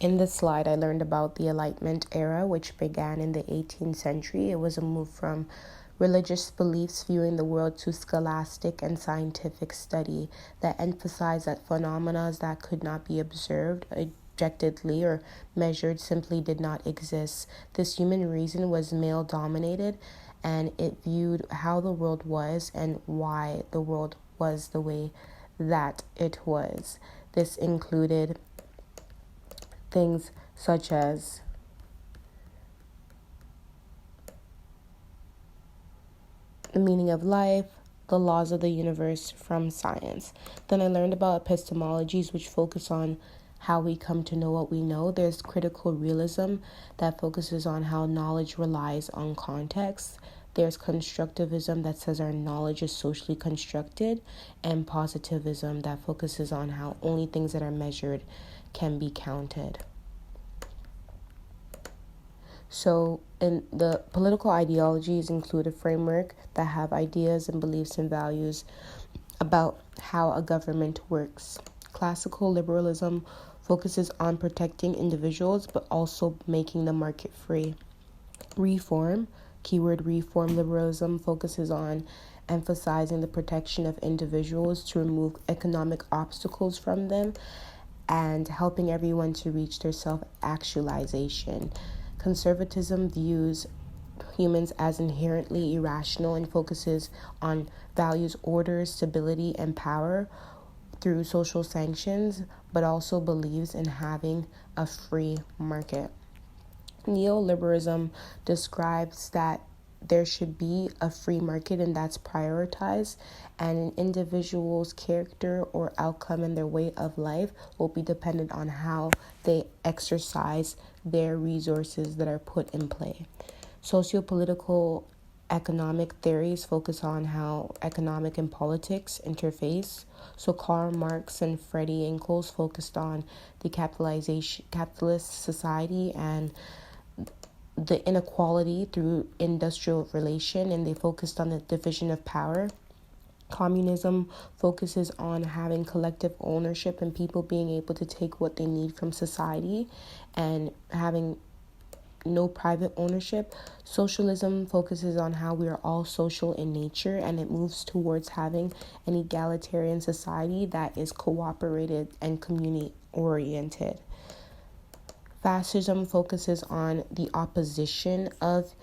In this slide, I learned about the Enlightenment era, which began in the 18th century. It was a move from religious beliefs viewing the world to scholastic and scientific study that emphasized that phenomena that could not be observed objectively or measured simply did not exist. This human reason was male dominated, and it viewed how the world was and why the world was the way that it was. This included things such as the meaning of life, the laws of the universe from science. Then I learned about epistemologies, which focus on how we come to know what we know. There's critical realism that focuses on how knowledge relies on context. There's constructivism that says our knowledge is socially constructed, and positivism that focuses on how only things that are measured can be counted. So, in the political ideologies include a framework that have ideas and beliefs and values about how a government works. Classical liberalism focuses on protecting individuals but also making the market free. Reform, keyword reform liberalism, focuses on emphasizing the protection of individuals to remove economic obstacles from them and helping everyone to reach their self-actualization. Conservatism views humans as inherently irrational and focuses on values order, stability, and power through social sanctions, but also believes in having a free market. Neoliberalism describes that there should be a free market and that's prioritized, and an individual's character or outcome and their way of life will be dependent on how they exercise their resources that are put in play. Sociopolitical economic theories focus on how economic and politics interface. So Karl Marx and Friedrich Engels focused on the capitalist society and the inequality through industrial relation, and they focused on the division of power. Communism focuses on having collective ownership and people being able to take what they need from society and having no private ownership. Socialism focuses on how we are all social in nature, and it moves towards having an egalitarian society that is cooperative and community oriented. Fascism focuses on the opposition of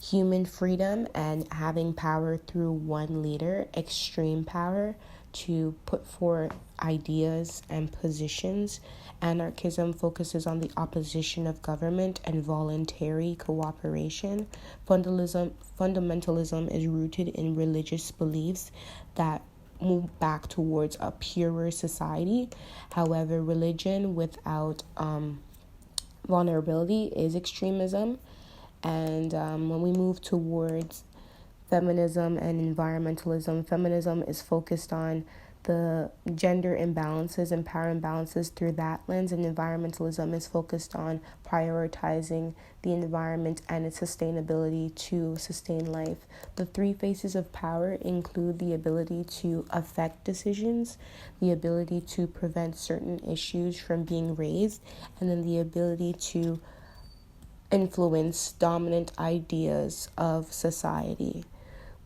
human freedom and having power through one leader, extreme power, to put forth ideas and positions. Anarchism focuses on the opposition of government and voluntary cooperation. Fundamentalism is rooted in religious beliefs that move back towards a purer society. However, religion without vulnerability is extremism. And when we move towards feminism and environmentalism, feminism is focused on the gender imbalances and power imbalances through that lens, and environmentalism is focused on prioritizing the environment and its sustainability to sustain life. The three faces of power include the ability to affect decisions, the ability to prevent certain issues from being raised, and then the ability to influence dominant ideas of society.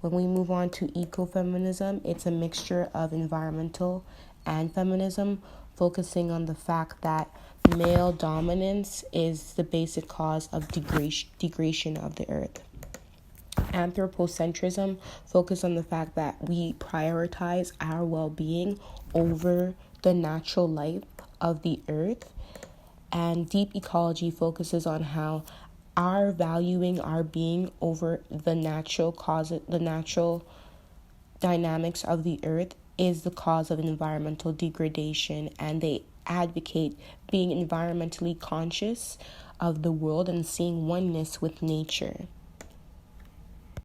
When we move on to ecofeminism, it's a mixture of environmental and feminism, focusing on the fact that male dominance is the basic cause of degradation of the earth. Anthropocentrism focuses on the fact that we prioritize our well-being over the natural life of the earth. And deep ecology focuses on how our valuing our being over the natural dynamics of the earth is the cause of environmental degradation, and they advocate being environmentally conscious of the world and seeing oneness with nature.